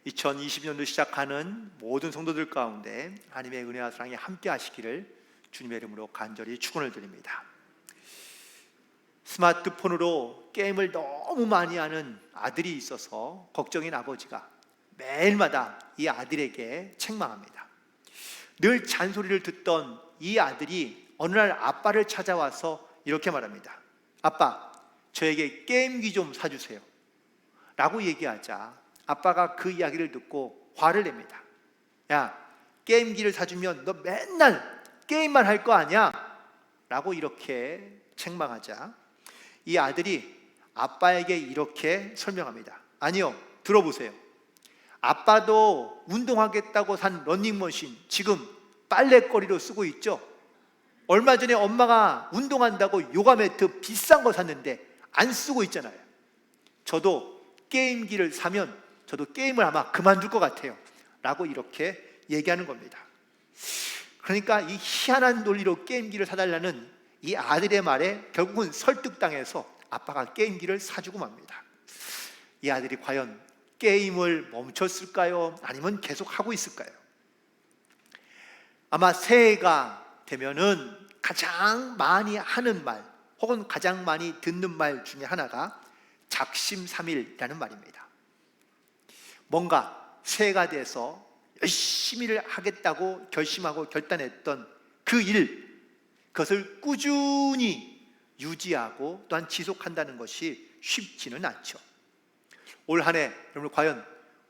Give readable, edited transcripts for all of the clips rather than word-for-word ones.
2020년도 시작하는 모든 성도들 가운데 하나님의 은혜와 사랑이 함께 하시기를 주님의 이름으로 간절히 축원을 드립니다. 스마트폰으로 게임을 너무 많이 하는 아들이 있어서 걱정인 아버지가 매일마다 이 아들에게 책망합니다. 늘 잔소리를 듣던 이 아들이 어느 날 아빠를 찾아와서 이렇게 말합니다. 아빠, 저에게 게임기 좀 사주세요 라고 얘기하자 아빠가 그 이야기를 듣고 화를 냅니다. 야, 게임기를 사주면 너 맨날 게임만 할 거 아니야? 라고 이렇게 책망하자 이 아들이 아빠에게 이렇게 설명합니다. 아니요, 들어보세요. 아빠도 운동하겠다고 산 러닝머신 지금 빨래거리로 쓰고 있죠? 얼마 전에 엄마가 운동한다고 요가 매트 비싼 거 샀는데 안 쓰고 있잖아요. 저도 게임기를 사면 저도 게임을 아마 그만둘 것 같아요 라고 이렇게 얘기하는 겁니다. 그러니까 이 희한한 논리로 게임기를 사달라는 이 아들의 말에 결국은 설득당해서 아빠가 게임기를 사주고 맙니다. 이 아들이 과연 게임을 멈췄을까요? 아니면 계속 하고 있을까요? 아마 새해가 되면은 가장 많이 하는 말 혹은 가장 많이 듣는 말 중에 하나가 작심삼일이라는 말입니다. 뭔가 새해가 돼서 열심히 하겠다고 결심하고 결단했던 그 일, 그것을 꾸준히 유지하고 또한 지속한다는 것이 쉽지는 않죠. 올 한 해 여러분 과연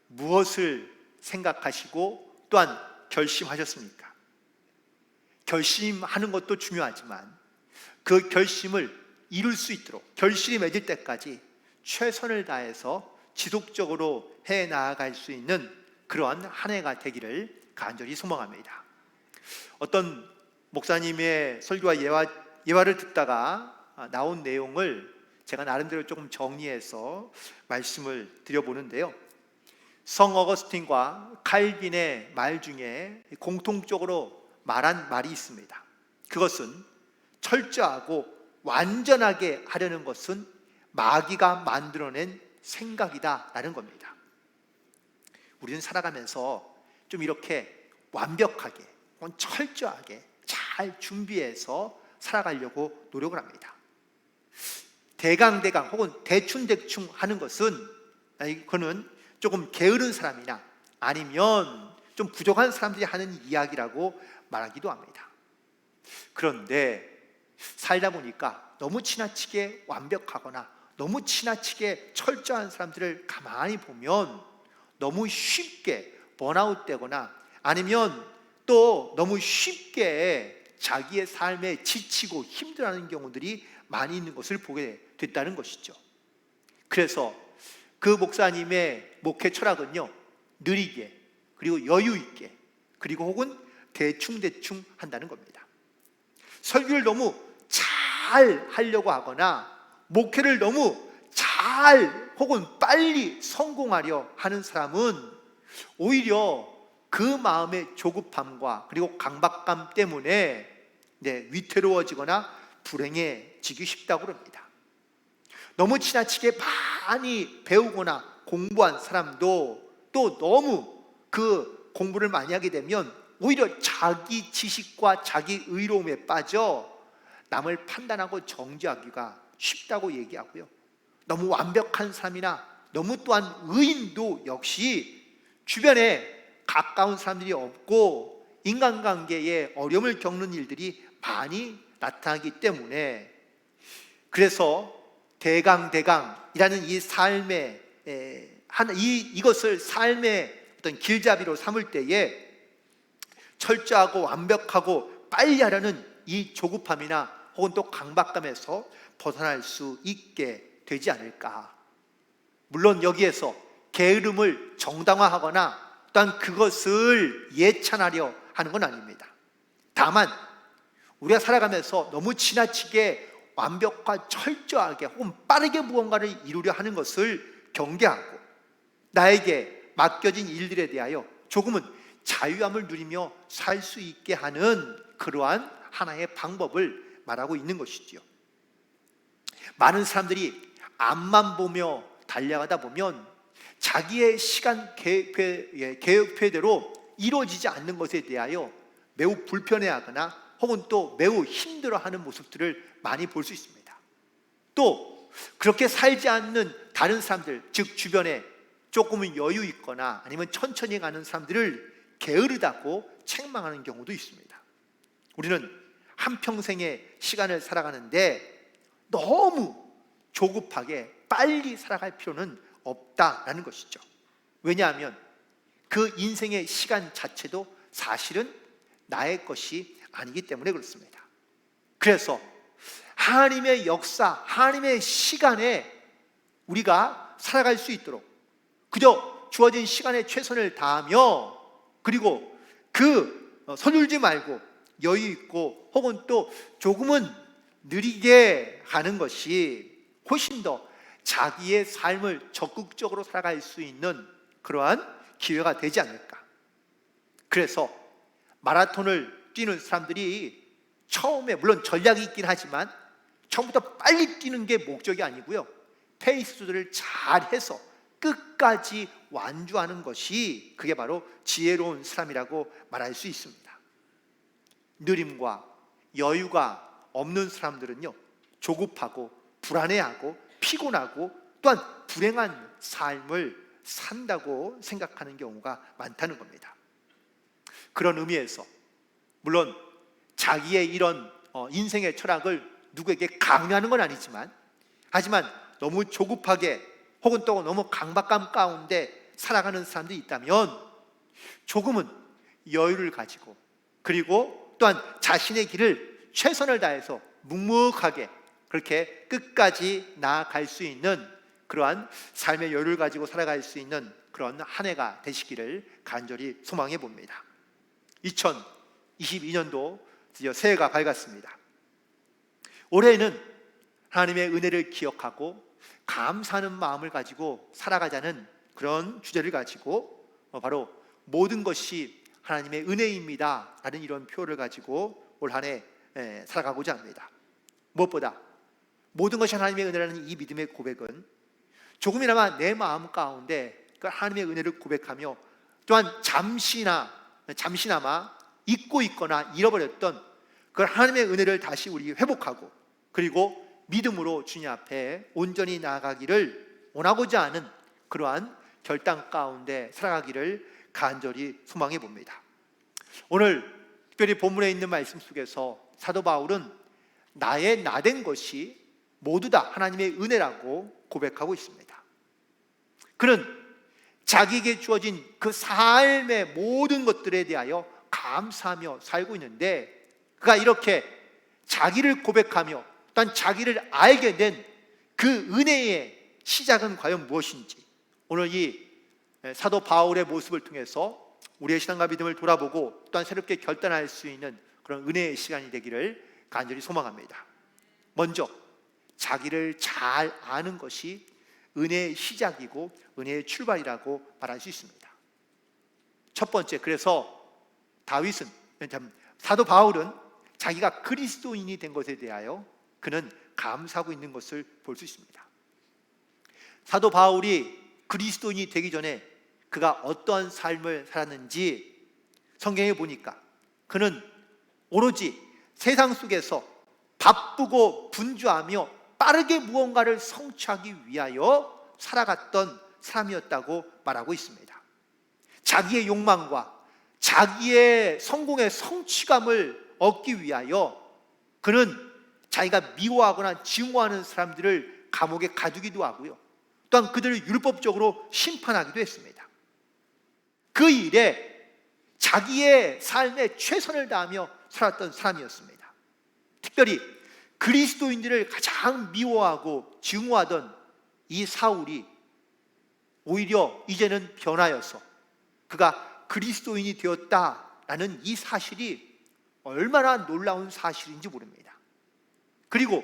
무엇을 생각하시고 또한 결심하셨습니까? 결심하는 것도 중요하지만 그 결심을 이룰 수 있도록 결실이 맺을 때까지 최선을 다해서 지속적으로 해 나아갈 수 있는 그러한 한 해가 되기를 간절히 소망합니다. 어떤 목사님의 설교와 예화를 듣다가 나온 내용을 제가 나름대로 조금 정리해서 말씀을 드려보는데요. 성 어거스틴과 칼빈의 말 중에 공통적으로 말한 말이 있습니다. 그것은 철저하고 완전하게 하려는 것은 마귀가 만들어낸 생각이다 라는 겁니다. 우리는 살아가면서 좀 이렇게 완벽하게 철저하게 잘 준비해서 살아가려고 노력을 합니다. 대강대강 혹은 대충대충 하는 것은 그거는 조금 게으른 사람이나 아니면 좀 부족한 사람들이 하는 이야기라고 말하기도 합니다. 그런데 살다 보니까 너무 지나치게 완벽하거나 너무 지나치게 철저한 사람들을 가만히 보면 너무 쉽게 번아웃 되거나 아니면 또 너무 쉽게 자기의 삶에 지치고 힘들어하는 경우들이 많이 있는 것을 보게 됐다는 것이죠. 그래서 그 목사님의 목회 철학은요, 느리게 그리고 여유 있게 그리고 혹은 대충대충 한다는 겁니다. 설교를 너무 잘 하려고 하거나 목회를 너무 잘 혹은 빨리 성공하려 하는 사람은 오히려 그 마음의 조급함과 그리고 강박감 때문에 위태로워지거나 불행해지기 쉽다고 합니다. 너무 지나치게 많이 배우거나 공부한 사람도 또 너무 그 공부를 많이 하게 되면 오히려 자기 지식과 자기 의로움에 빠져 남을 판단하고 정죄하기가 쉽다고 얘기하고요. 너무 완벽한 사람이나 너무 또한 의인도 역시 주변에 가까운 사람들이 없고 인간관계에 어려움을 겪는 일들이 많이 나타나기 때문에 그래서 대강이라는 이 삶의 이것을 삶의 어떤 길잡이로 삼을 때에 철저하고 완벽하고 빨리 하려는 이 조급함이나 혹은 또 강박감에서 벗어날 수 있게 되지 않을까. 물론 여기에서 게으름을 정당화하거나 또한 그것을 예찬하려 하는 건 아닙니다. 다만 우리가 살아가면서 너무 지나치게 완벽과 철저하게 혹은 빠르게 무언가를 이루려 하는 것을 경계하고 나에게 맡겨진 일들에 대하여 조금은 자유함을 누리며 살 수 있게 하는 그러한 하나의 방법을 말하고 있는 것이지요. 많은 사람들이 앞만 보며 달려가다 보면 자기의 시간 계획표대로 이루어지지 않는 것에 대하여 매우 불편해하거나 혹은 또 매우 힘들어하는 모습들을 많이 볼 수 있습니다. 또 그렇게 살지 않는 다른 사람들, 즉 주변에 조금은 여유 있거나 아니면 천천히 가는 사람들을 게으르다고 책망하는 경우도 있습니다. 우리는 한평생의 시간을 살아가는데 너무 조급하게 빨리 살아갈 필요는 없다라는 것이죠. 왜냐하면 그 인생의 시간 자체도 사실은 나의 것이 아니기 때문에 그렇습니다. 그래서 하나님의 역사, 하나님의 시간에 우리가 살아갈 수 있도록 그저 주어진 시간에 최선을 다하며, 그리고 서툴지 말고 여유 있고 혹은 또 조금은 느리게 가는 것이 훨씬 더 자기의 삶을 적극적으로 살아갈 수 있는 그러한 기회가 되지 않을까. 그래서 마라톤을 뛰는 사람들이 처음에 물론 전략이 있긴 하지만 처음부터 빨리 뛰는 게 목적이 아니고요, 페이스를 잘해서 끝까지 완주하는 것이 그게 바로 지혜로운 사람이라고 말할 수 있습니다. 느림과 여유가 없는 사람들은요, 조급하고 불안해하고 피곤하고 또한 불행한 삶을 산다고 생각하는 경우가 많다는 겁니다. 그런 의미에서 물론 자기의 이런 인생의 철학을 누구에게 강요하는 건 아니지만, 하지만 너무 조급하게 혹은 또 너무 강박감 가운데 살아가는 사람들이 있다면 조금은 여유를 가지고, 그리고 또한 자신의 길을 최선을 다해서 묵묵하게 그렇게 끝까지 나아갈 수 있는 그러한 삶의 여유를 가지고 살아갈 수 있는 그런 한 해가 되시기를 간절히 소망해 봅니다. 2022년도 드디어 새해가 밝았습니다. 올해는 하나님의 은혜를 기억하고 감사하는 마음을 가지고 살아가자는 그런 주제를 가지고 바로 모든 것이 하나님의 은혜입니다 라는 이런 표를 가지고 올 한 해 살아가고자 합니다. 무엇보다 모든 것이 하나님의 은혜라는 이 믿음의 고백은 조금이나마 내 마음 가운데 그 하나님의 은혜를 고백하며 또한 잠시나마 잊고 있거나 잃어버렸던 그 하나님의 은혜를 다시 우리 회복하고, 그리고 믿음으로 주님 앞에 온전히 나아가기를 원하고자 하는 그러한 결단 가운데 살아가기를 간절히 소망해 봅니다. 오늘 특별히 본문에 있는 말씀 속에서 사도 바울은 나의 나된 것이 모두 다 하나님의 은혜라고 고백하고 있습니다. 그는 자기에게 주어진 그 삶의 모든 것들에 대하여 감사하며 살고 있는데, 그가 이렇게 자기를 고백하며 또한 자기를 알게 된 그 은혜의 시작은 과연 무엇인지, 오늘 이 사도 바울의 모습을 통해서 우리의 신앙과 믿음을 돌아보고 또한 새롭게 결단할 수 있는 그런 은혜의 시간이 되기를 간절히 소망합니다. 먼저 자기를 잘 아는 것이 은혜의 시작이고 은혜의 출발이라고 말할 수 있습니다. 첫 번째, 그래서 사도 바울은 자기가 그리스도인이 된 것에 대하여 그는 감사하고 있는 것을 볼 수 있습니다. 사도 바울이 그리스도인이 되기 전에 그가 어떠한 삶을 살았는지 성경에 보니까 그는 오로지 세상 속에서 바쁘고 분주하며 빠르게 무언가를 성취하기 위하여 살아갔던 사람이었다고 말하고 있습니다. 자기의 욕망과 자기의 성공의 성취감을 얻기 위하여 그는 자기가 미워하거나 증오하는 사람들을 감옥에 가두기도 하고요, 또한 그들을 율법적으로 심판하기도 했습니다. 그 일에 자기의 삶에 최선을 다하며 살았던 사람이었습니다. 특별히 그리스도인들을 가장 미워하고 증오하던 이 사울이 오히려 이제는 변하여서 그가 그리스도인이 되었다라는 이 사실이 얼마나 놀라운 사실인지 모릅니다. 그리고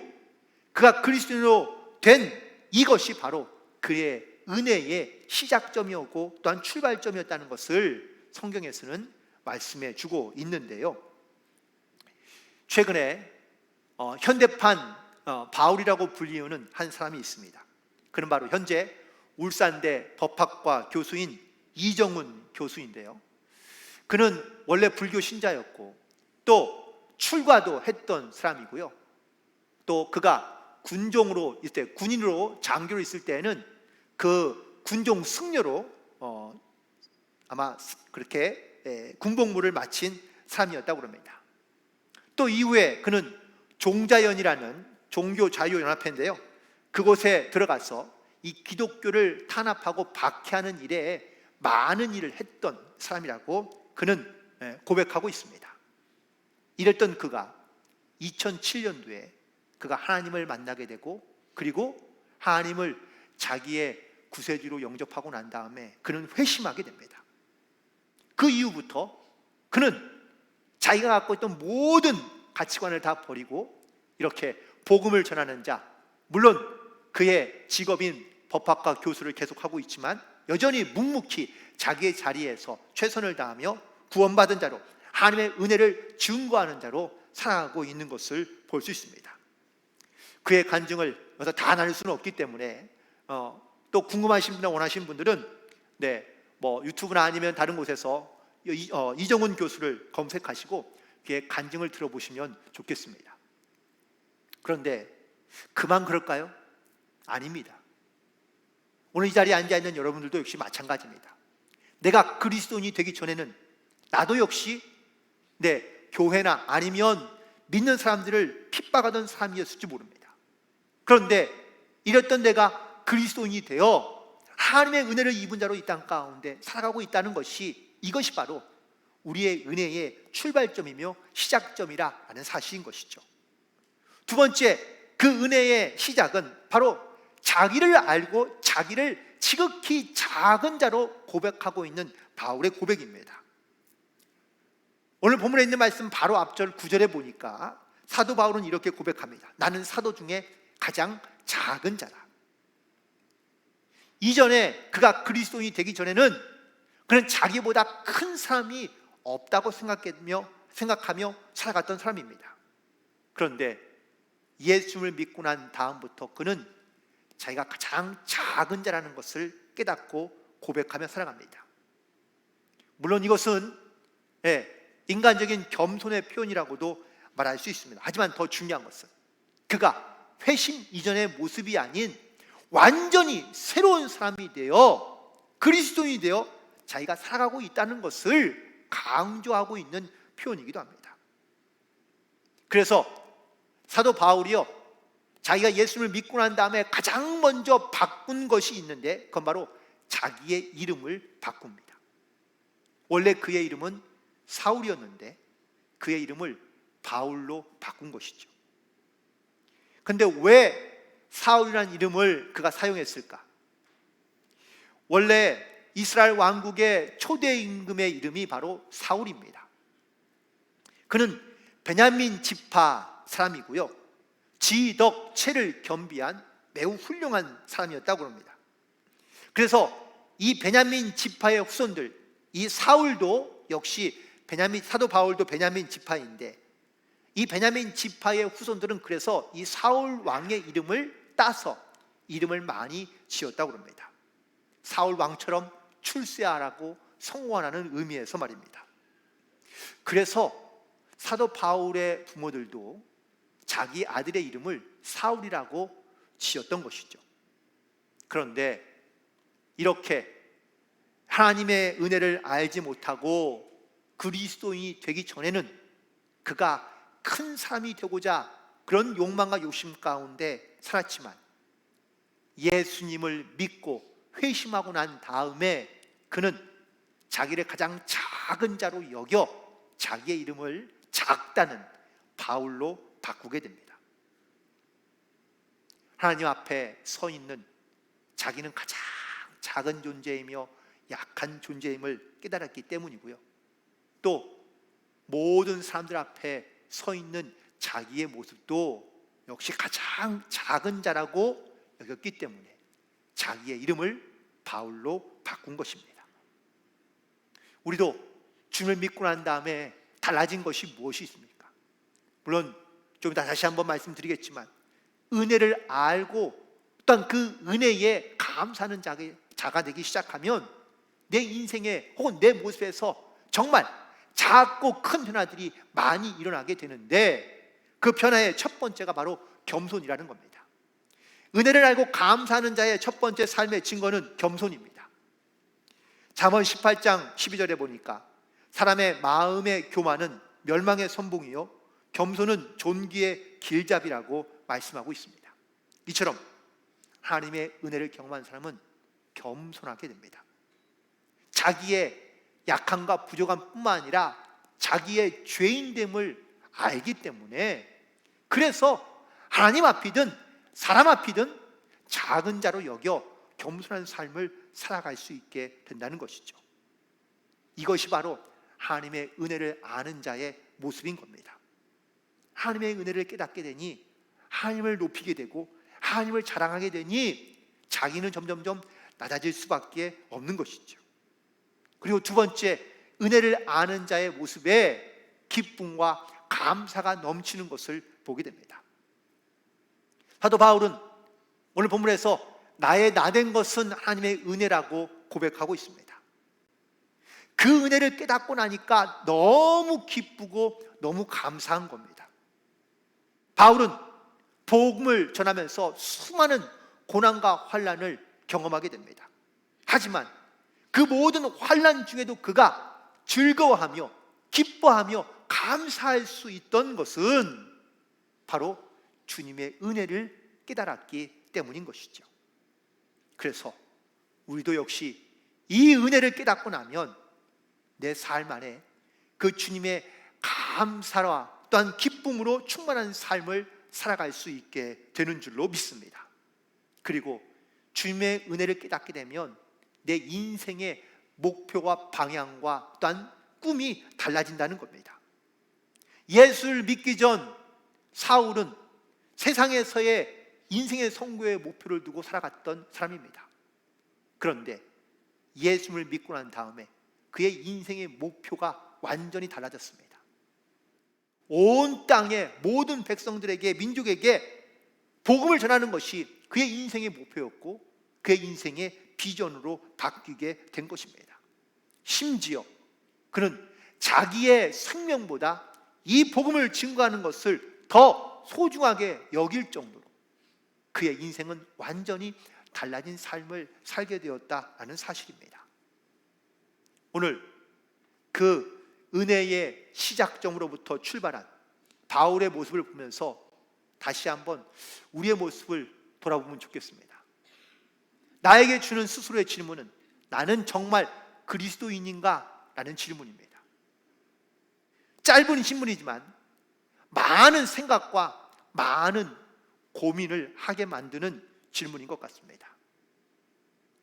그가 그리스도인으로 된 이것이 바로 그의 은혜의 시작점이었고 또한 출발점이었다는 것을 성경에서는 말씀해 주고 있는데요, 최근에 현대판 바울이라고 불리우는 한 사람이 있습니다. 그는 바로 현재 울산대 법학과 교수인 이정훈 교수인데요. 그는 원래 불교 신자였고 또 출가도 했던 사람이고요. 또 그가 군종으로 있을 때, 군인으로 장교로 있을 때에는 그 군종 승려로 아마 그렇게 군복무를 마친 사람이었다고 합니다. 또 이후에 그는 종자연이라는 종교자유연합회인데요, 그곳에 들어가서 이 기독교를 탄압하고 박해하는 일에 많은 일을 했던 사람이라고 그는 고백하고 있습니다. 이랬던 그가 2007년도에 그가 하나님을 만나게 되고, 그리고 하나님을 자기의 구세주로 영접하고 난 다음에 그는 회심하게 됩니다. 그 이후부터 그는 자기가 갖고 있던 모든 가치관을 다 버리고 이렇게 복음을 전하는 자, 물론 그의 직업인 법학과 교수를 계속하고 있지만 여전히 묵묵히 자기의 자리에서 최선을 다하며 구원받은 자로, 하나님의 은혜를 증거하는 자로 살아가고 있는 것을 볼 수 있습니다. 그의 간증을 여기서 다 나눌 수는 없기 때문에 또 궁금하신 분이나 원하시는 분들은 유튜브나 아니면 다른 곳에서 이정훈 교수를 검색하시고 그의 간증을 들어보시면 좋겠습니다. 그런데 그만 그럴까요? 아닙니다. 오늘 이 자리에 앉아있는 여러분들도 역시 마찬가지입니다. 내가 그리스도인이 되기 전에는 나도 역시 교회나 아니면 믿는 사람들을 핍박하던 사람이었을지 모릅니다. 그런데 이랬던 내가 그리스도인이 되어 하나님의 은혜를 입은 자로 이 땅 가운데 살아가고 있다는 것이, 이것이 바로 우리의 은혜의 출발점이며 시작점이라는 사실인 것이죠. 두 번째, 그 은혜의 시작은 바로 자기를 알고 자기를 지극히 작은 자로 고백하고 있는 바울의 고백입니다. 오늘 본문에 있는 말씀 바로 앞절 9절에 보니까 사도 바울은 이렇게 고백합니다. 나는 사도 중에 가장 작은 자다. 이전에 그가 그리스도인이 되기 전에는 그는 자기보다 큰 사람이 없다고 생각하며 살아갔던 사람입니다. 그런데 예수를 믿고 난 다음부터 그는 자기가 가장 작은 자라는 것을 깨닫고 고백하며 살아갑니다. 물론 이것은 인간적인 겸손의 표현이라고도 말할 수 있습니다. 하지만 더 중요한 것은 그가 회심 이전의 모습이 아닌 완전히 새로운 사람이 되어 그리스도인이 되어 자기가 살아가고 있다는 것을 강조하고 있는 표현이기도 합니다. 그래서 사도 바울이요, 자기가 예수를 믿고 난 다음에 가장 먼저 바꾼 것이 있는데 그건 바로 자기의 이름을 바꿉니다. 원래 그의 이름은 사울이었는데 그의 이름을 바울로 바꾼 것이죠. 그런데 왜 사울이라는 이름을 그가 사용했을까? 원래 이스라엘 왕국의 초대 임금의 이름이 바로 사울입니다. 그는 베냐민 지파 사람이고요, 지덕 체를 겸비한 매우 훌륭한 사람이었다고 합니다. 그래서 이 베냐민 지파의 후손들, 이 사울도 역시 사도 바울도 베냐민 지파인데 이 베냐민 지파의 후손들은 그래서 이 사울 왕의 이름을 따서 이름을 많이 지었다고 합니다. 사울 왕처럼 출세하라고 성원하는 의미에서 말입니다. 그래서 사도 바울의 부모들도 자기 아들의 이름을 사울이라고 지었던 것이죠. 그런데 이렇게 하나님의 은혜를 알지 못하고 그리스도인이 되기 전에는 그가 큰 사람이 되고자 그런 욕망과 욕심 가운데 살았지만 예수님을 믿고 회심하고 난 다음에 그는 자기를 가장 작은 자로 여겨 자기의 이름을 작다는 바울로 바꾸게 됩니다. 하나님 앞에 서 있는 자기는 가장 작은 존재이며 약한 존재임을 깨달았기 때문이고요, 또 모든 사람들 앞에 서 있는 자기의 모습도 역시 가장 작은 자라고 여겼기 때문에 자기의 이름을 바울로 바꾼 것입니다. 우리도 주님을 믿고 난 다음에 달라진 것이 무엇이 있습니까? 물론 좀 이따 다시 한번 말씀드리겠지만 은혜를 알고 또한 그 은혜에 감사하는 자가 되기 시작하면 내 인생에 혹은 내 모습에서 정말 작고 큰 변화들이 많이 일어나게 되는데, 그 변화의 첫 번째가 바로 겸손이라는 겁니다. 은혜를 알고 감사하는 자의 첫 번째 삶의 증거는 겸손입니다. 잠언 18장 12절에 보니까 사람의 마음의 교만은 멸망의 선봉이요 겸손은 존귀의 길잡이라고 말씀하고 있습니다. 이처럼 하나님의 은혜를 경험한 사람은 겸손하게 됩니다. 자기의 약함과 부족함뿐만 아니라 자기의 죄인됨을 알기 때문에, 그래서 하나님 앞이든 사람 앞이든 작은 자로 여겨 겸손한 삶을 살아갈 수 있게 된다는 것이죠. 이것이 바로 하나님의 은혜를 아는 자의 모습인 겁니다. 하나님의 은혜를 깨닫게 되니 하나님을 높이게 되고 하나님을 자랑하게 되니 자기는 점점점 낮아질 수밖에 없는 것이죠. 그리고 두 번째, 은혜를 아는 자의 모습에 기쁨과 감사가 넘치는 것을 보게 됩니다. 사도 바울은 오늘 본문에서 나의 나된 것은 하나님의 은혜라고 고백하고 있습니다. 그 은혜를 깨닫고 나니까 너무 기쁘고 너무 감사한 겁니다. 바울은 복음을 전하면서 수많은 고난과 환난을 경험하게 됩니다. 하지만 그 모든 환난 중에도 그가 즐거워하며 기뻐하며 감사할 수 있던 것은 바로 주님의 은혜를 깨달았기 때문인 것이죠. 그래서 우리도 역시 이 은혜를 깨닫고 나면 내 삶 안에 그 주님의 감사와 또한 기쁨으로 충만한 삶을 살아갈 수 있게 되는 줄로 믿습니다. 그리고 주님의 은혜를 깨닫게 되면 내 인생의 목표와 방향과 또한 꿈이 달라진다는 겁니다. 예수를 믿기 전 사울은 세상에서의 인생의 성공의 목표를 두고 살아갔던 사람입니다. 그런데 예수를 믿고 난 다음에 그의 인생의 목표가 완전히 달라졌습니다. 온 땅의 모든 백성들에게, 민족에게 복음을 전하는 것이 그의 인생의 목표였고 그의 인생의 비전으로 바뀌게 된 것입니다. 심지어 그는 자기의 생명보다 이 복음을 증거하는 것을 더 소중하게 여길 정도로 그의 인생은 완전히 달라진 삶을 살게 되었다는 사실입니다. 오늘 그 은혜의 시작점으로부터 출발한 바울의 모습을 보면서 다시 한번 우리의 모습을 돌아보면 좋겠습니다. 나에게 주는 스스로의 질문은 나는 정말 그리스도인인가? 라는 질문입니다. 짧은 질문이지만 많은 생각과 많은 고민을 하게 만드는 질문인 것 같습니다.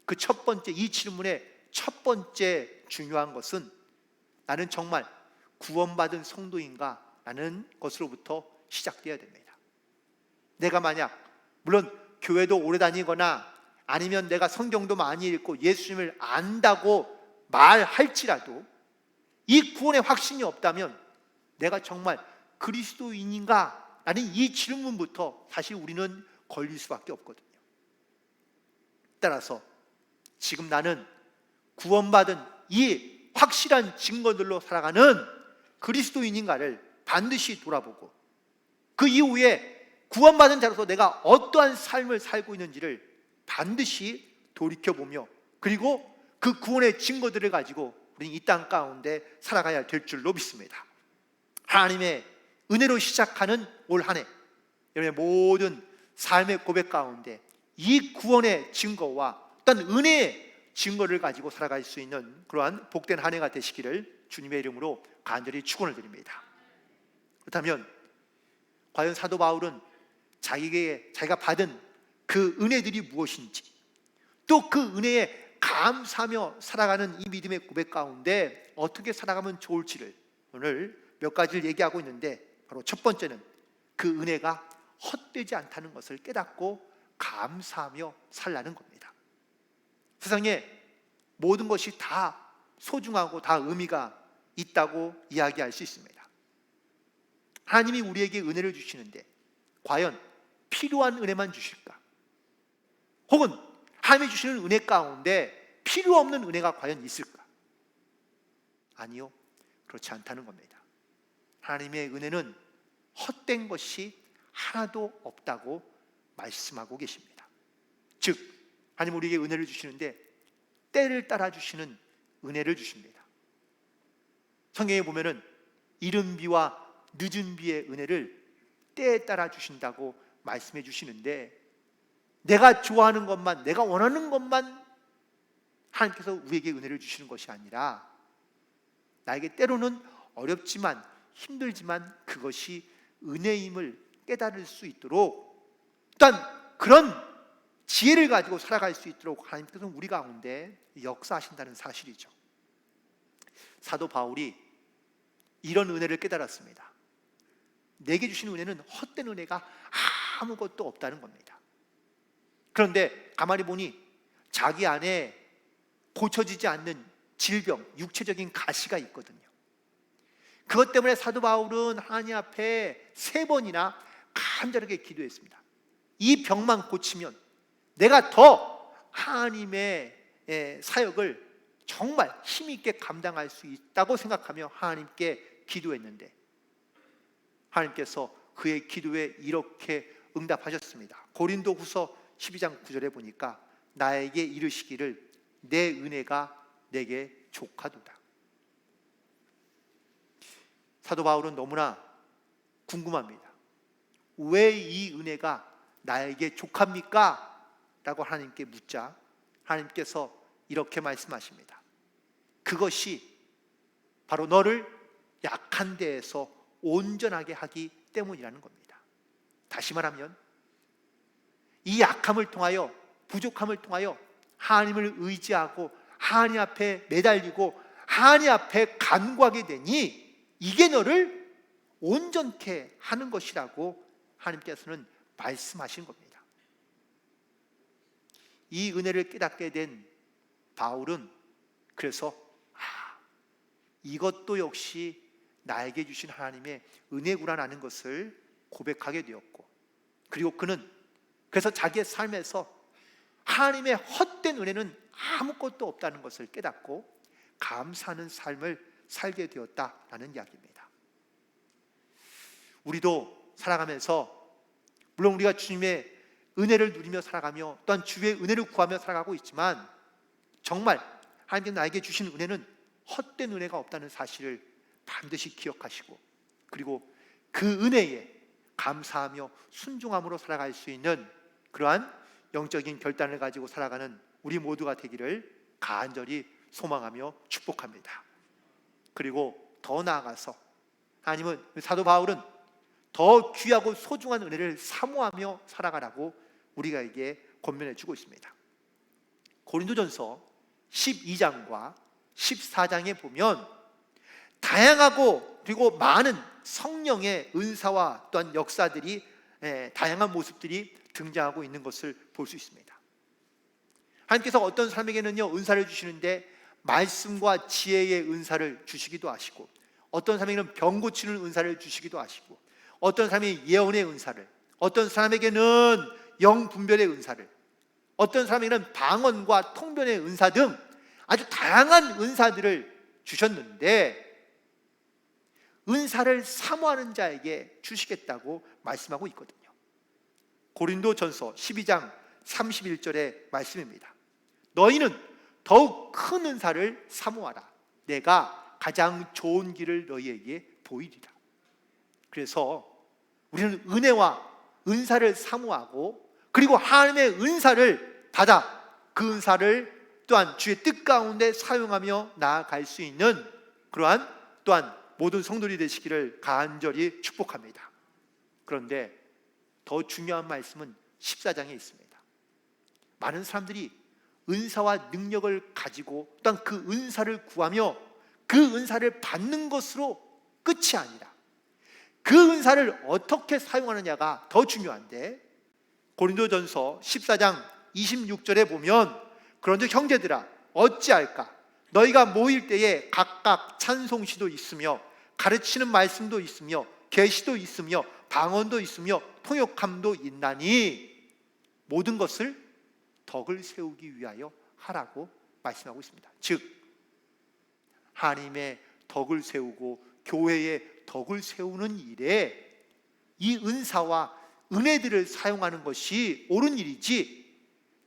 그 첫 번째, 이 질문의 첫 번째 중요한 것은 나는 정말 구원받은 성도인가? 라는 것으로부터 시작되어야 됩니다. 내가 만약 물론 교회도 오래 다니거나 아니면 내가 성경도 많이 읽고 예수님을 안다고 말할지라도 이 구원의 확신이 없다면 내가 정말 그리스도인인가? 라는 이 질문부터 사실 우리는 걸릴 수밖에 없거든요. 따라서 지금 나는 구원받은 이 확실한 증거들로 살아가는 그리스도인인가를 반드시 돌아보고 그 이후에 구원받은 자로서 내가 어떠한 삶을 살고 있는지를 반드시 돌이켜보며 그리고 그 구원의 증거들을 가지고 우리는 이 땅 가운데 살아가야 될 줄로 믿습니다. 하나님의 은혜로 시작하는 올 한 해 여러분의 모든 삶의 고백 가운데 이 구원의 증거와 또한 은혜의 증거를 가지고 살아갈 수 있는 그러한 복된 한 해가 되시기를 주님의 이름으로 간절히 축원을 드립니다. 그렇다면 과연 사도 바울은 자기가 받은 그 은혜들이 무엇인지 또 그 은혜에 감사하며 살아가는 이 믿음의 고백 가운데 어떻게 살아가면 좋을지를 오늘 몇 가지를 얘기하고 있는데 바로 첫 번째는 그 은혜가 헛되지 않다는 것을 깨닫고 감사하며 살라는 겁니다. 세상에 모든 것이 다 소중하고 다 의미가 있다고 이야기할 수 있습니다. 하나님이 우리에게 은혜를 주시는데 과연 필요한 은혜만 주실까? 혹은 하나님이 주시는 은혜 가운데 필요 없는 은혜가 과연 있을까? 아니요, 그렇지 않다는 겁니다. 하나님의 은혜는 헛된 것이 하나도 없다고 말씀하고 계십니다. 즉 하나님 우리에게 은혜를 주시는데 때를 따라 주시는 은혜를 주십니다. 성경에 보면은 이른 비와 늦은 비의 은혜를 때에 따라 주신다고 말씀해 주시는데, 내가 좋아하는 것만, 내가 원하는 것만 하나님께서 우리에게 은혜를 주시는 것이 아니라, 나에게 때로는 어렵지만 힘들지만 그것이 은혜임을 깨달을 수 있도록, 또한 그런 지혜를 가지고 살아갈 수 있도록 하나님께서 우리 가운데 역사하신다는 사실이죠. 사도 바울이 이런 은혜를 깨달았습니다. 내게 주신 은혜는 헛된 은혜가 아무것도 없다는 겁니다. 그런데 가만히 보니 자기 안에 고쳐지지 않는 질병, 육체적인 가시가 있거든요. 그것 때문에 사도 바울은 하나님 앞에 3번이나 간절하게 기도했습니다. 이 병만 고치면 내가 더 하나님의 사역을 정말 힘있게 감당할 수 있다고 생각하며 하나님께 기도했는데, 하나님께서 그의 기도에 이렇게 응답하셨습니다. 고린도후서 12장 9절에 보니까 나에게 이르시기를 내 은혜가 내게 족하도다. 사도 바울은 너무나 궁금합니다. 왜 이 은혜가 나에게 족합니까? 라고 하나님께 묻자 하나님께서 이렇게 말씀하십니다. 그것이 바로 너를 약한 데에서 온전하게 하기 때문이라는 겁니다. 다시 말하면 이 약함을 통하여, 부족함을 통하여 하나님을 의지하고 하나님 앞에 매달리고 하나님 앞에 간구하게 되니 이게 너를 온전케 하는 것이라고 하나님께서는 말씀하신 겁니다. 이 은혜를 깨닫게 된 바울은 그래서 이것도 역시 나에게 주신 하나님의 은혜구나라는 것을 고백하게 되었고, 그리고 그는 그래서 자기의 삶에서 하나님의 헛된 은혜는 아무것도 없다는 것을 깨닫고 감사하는 삶을 살게 되었다라는 이야기입니다. 우리도 살아가면서 물론 우리가 주님의 은혜를 누리며 살아가며 또한 주의 은혜를 구하며 살아가고 있지만, 정말 하나님께서 나에게 주신 은혜는 헛된 은혜가 없다는 사실을 반드시 기억하시고, 그리고 그 은혜에 감사하며 순종함으로 살아갈 수 있는 그러한 영적인 결단을 가지고 살아가는 우리 모두가 되기를 간절히 소망하며 축복합니다. 그리고 더 나아가서 하나님은, 사도 바울은 더 귀하고 소중한 은혜를 사모하며 살아가라고 우리에게 권면해 주고 있습니다. 고린도전서 12장과 14장에 보면 다양하고 그리고 많은 성령의 은사와 또한 역사들이, 다양한 모습들이 등장하고 있는 것을 볼 수 있습니다. 하나님께서 어떤 사람에게는요 은사를 주시는데 말씀과 지혜의 은사를 주시기도 하시고, 어떤 사람에게는 병 고치는 은사를 주시기도 하시고, 어떤 사람이 예언의 은사를, 어떤 사람에게는 영분별의 은사를, 어떤 사람에게는 방언과 통변의 은사 등 아주 다양한 은사들을 주셨는데, 은사를 사모하는 자에게 주시겠다고 말씀하고 있거든요. 고린도전서 12장 31절의 말씀입니다. 너희는 더욱 큰 은사를 사모하라. 내가 가장 좋은 길을 너희에게 보이리라. 그래서 우리는 은혜와 은사를 사모하고, 그리고 하나님의 은사를 받아 그 은사를 또한 주의 뜻 가운데 사용하며 나아갈 수 있는 그러한 또한 모든 성도들이 되시기를 간절히 축복합니다. 그런데 더 중요한 말씀은 14장에 있습니다. 많은 사람들이 은사와 능력을 가지고 또한 그 은사를 구하며 그 은사를 받는 것으로 끝이 아니라 그 은사를 어떻게 사용하느냐가 더 중요한데, 고린도전서 14장 26절에 보면 그런즉 형제들아 어찌할까? 너희가 모일 때에 각각 찬송시도 있으며 가르치는 말씀도 있으며 계시도 있으며 방언도 있으며 통역함도 있나니 모든 것을 덕을 세우기 위하여 하라고 말씀하고 있습니다. 즉 하나님의 덕을 세우고 교회의 덕을 세우는 일에 이 은사와 은혜들을 사용하는 것이 옳은 일이지,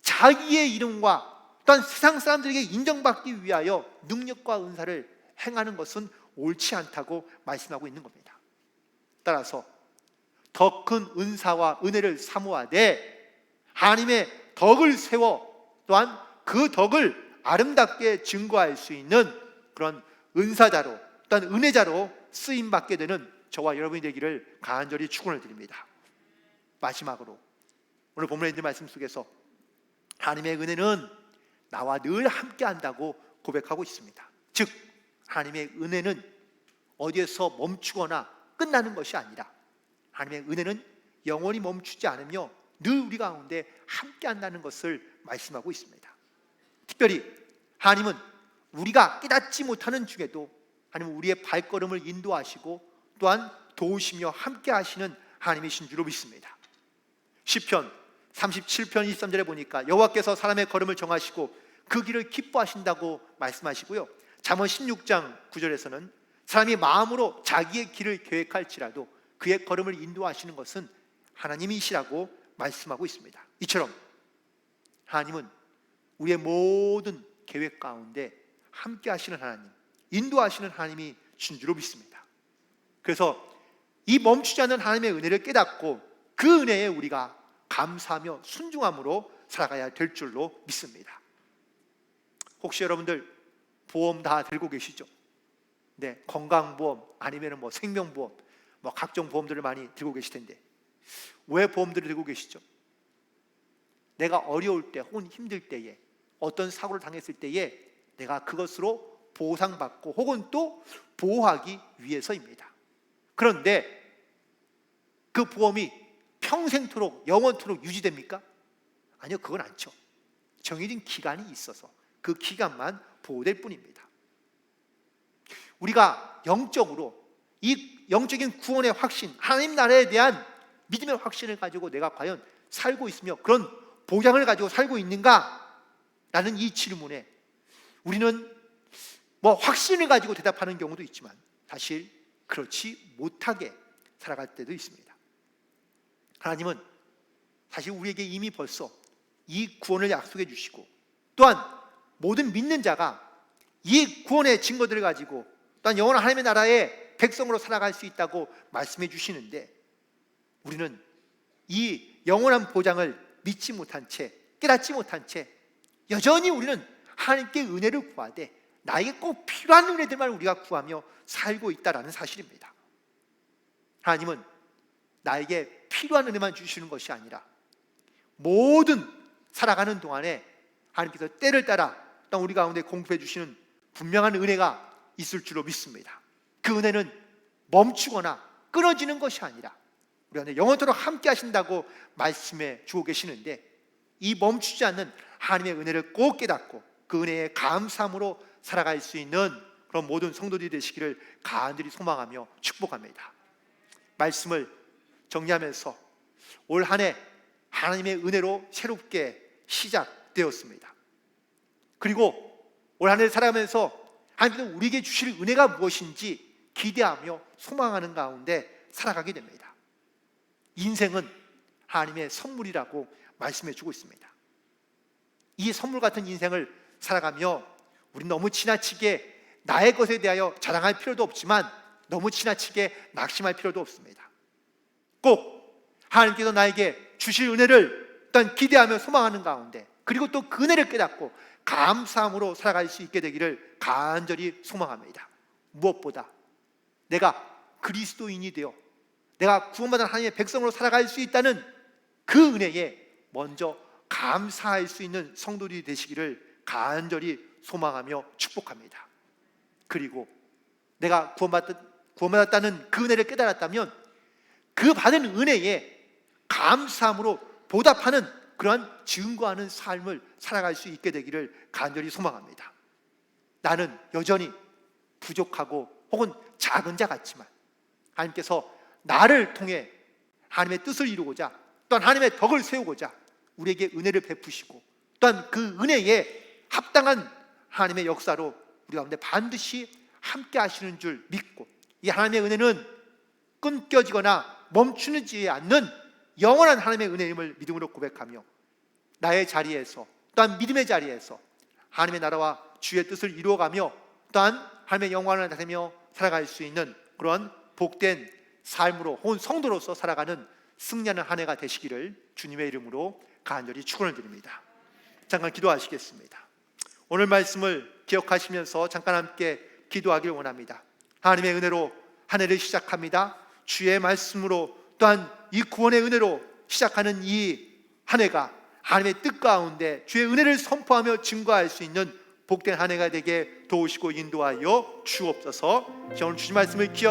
자기의 이름과 또한 세상 사람들에게 인정받기 위하여 능력과 은사를 행하는 것은 옳지 않다고 말씀하고 있는 겁니다. 따라서 더 큰 은사와 은혜를 사모하되 하나님의 덕을 세워 또한 그 덕을 아름답게 증거할 수 있는 그런 은사자로 또한 은혜자로 쓰임받게 되는 저와 여러분이 되기를 간절히 축원을 드립니다. 마지막으로 오늘 본문에 있는 말씀 속에서 하나님의 은혜는 나와 늘 함께 한다고 고백하고 있습니다. 즉 하나님의 은혜는 어디에서 멈추거나 끝나는 것이 아니라 하나님의 은혜는 영원히 멈추지 않으며 늘 우리 가운데 함께 한다는 것을 말씀하고 있습니다. 특별히 하나님은 우리가 깨닫지 못하는 중에도 하나님은 우리의 발걸음을 인도하시고 또한 도우시며 함께 하시는 하나님이신 줄로 믿습니다. 시편 37편 23절에 보니까 여호와께서 사람의 걸음을 정하시고 그 길을 기뻐하신다고 말씀하시고요, 잠언 16장 9절에서는 사람이 마음으로 자기의 길을 계획할지라도 그의 걸음을 인도하시는 것은 하나님이시라고 말씀하고 있습니다. 이처럼 하나님은 우리의 모든 계획 가운데 함께 하시는 하나님, 인도하시는 하나님이 신 줄로 믿습니다. 그래서 이 멈추지 않는 하나님의 은혜를 깨닫고 그 은혜에 우리가 감사하며 순종함으로 살아가야 될 줄로 믿습니다. 혹시 여러분들 보험 다 들고 계시죠? 네, 건강보험 아니면 뭐 생명보험, 뭐 각종 보험들을 많이 들고 계실 텐데 왜 보험들을 들고 계시죠? 내가 어려울 때 혹은 힘들 때에 어떤 사고를 당했을 때에 내가 그것으로 보상받고 혹은 또 보호하기 위해서입니다. 그런데 그 보험이 평생토록 영원토록 유지됩니까? 아니요, 그건 않죠. 정해진 기간이 있어서 그 기간만 보호될 뿐입니다. 우리가 영적으로 이 영적인 구원의 확신, 하나님 나라에 대한 믿음의 확신을 가지고 내가 과연 살고 있으며 그런 보장을 가지고 살고 있는가? 라는 이 질문에 우리는 뭐 확신을 가지고 대답하는 경우도 있지만 사실 그렇지 못하게 살아갈 때도 있습니다. 하나님은 사실 우리에게 이미 벌써 이 구원을 약속해 주시고 또한 모든 믿는 자가 이 구원의 증거들을 가지고 또한 영원한 하나님의 나라의 백성으로 살아갈 수 있다고 말씀해 주시는데 우리는 이 영원한 보장을 믿지 못한 채, 깨닫지 못한 채 여전히 우리는 하나님께 은혜를 구하되 나에게 꼭 필요한 은혜들만 우리가 구하며 살고 있다는 사실입니다. 하나님은 나에게 필요한 은혜만 주시는 것이 아니라 모든 살아가는 동안에 하나님께서 때를 따라 또 우리 가운데 공급해 주시는 분명한 은혜가 있을 줄로 믿습니다. 그 은혜는 멈추거나 끊어지는 것이 아니라 우리 안에 영원토록 함께 하신다고 말씀해 주고 계시는데 이 멈추지 않는 하나님의 은혜를 꼭 깨닫고 그 은혜에 감사함으로 살아갈 수 있는 그런 모든 성도들이 되시기를 간절히 소망하며 축복합니다. 말씀을 정리하면서 올 한 해 하나님의 은혜로 새롭게 시작되었습니다. 그리고 올 한 해를 살아가면서 하나님께서 우리에게 주실 은혜가 무엇인지 기대하며 소망하는 가운데 살아가게 됩니다. 인생은 하나님의 선물이라고 말씀해 주고 있습니다. 이 선물 같은 인생을 살아가며 우리는 너무 지나치게 나의 것에 대하여 자랑할 필요도 없지만 너무 지나치게 낙심할 필요도 없습니다. 꼭 하나님께서 나에게 주실 은혜를 일단 기대하며 소망하는 가운데 그리고 또 그 은혜를 깨닫고 감사함으로 살아갈 수 있게 되기를 간절히 소망합니다. 무엇보다 내가 그리스도인이 되어 내가 구원받은 하나님의 백성으로 살아갈 수 있다는 그 은혜에 먼저 감사할 수 있는 성도들이 되시기를 간절히 소망하며 축복합니다. 그리고 내가 구원받았다는 그 은혜를 깨달았다면 그 받은 은혜에 감사함으로 보답하는 그러한 증거하는 삶을 살아갈 수 있게 되기를 간절히 소망합니다. 나는 여전히 부족하고 혹은 작은 자 같지만 하나님께서 나를 통해 하나님의 뜻을 이루고자 또한 하나님의 덕을 세우고자 우리에게 은혜를 베푸시고 또한 그 은혜에 합당한 하나님의 역사로 우리 가운데 반드시 함께 하시는 줄 믿고, 이 하나님의 은혜는 끊겨지거나 멈추지 않는 영원한 하나님의 은혜임을 믿음으로 고백하며, 나의 자리에서 또한 믿음의 자리에서 하나님의 나라와 주의 뜻을 이루어가며 또한 하나님의 영광을 나타내며 살아갈 수 있는 그런 복된 삶으로, 혹은 성도로서 살아가는 승리하는 한 해가 되시기를 주님의 이름으로 간절히 축원을 드립니다. 잠깐 기도하시겠습니다. 오늘 말씀을 기억하시면서 잠깐 함께 기도하기를 원합니다. 하나님의 은혜로 한 해를 시작합니다. 주의 말씀으로 또한 이 구원의 은혜로 시작하는 이 한 해가 하나님의 뜻 가운데 주의 은혜를 선포하며 증거할 수 있는 복된 한 해가 되게 도우시고 인도하여 주옵소서. 오늘 주신 말씀을 기억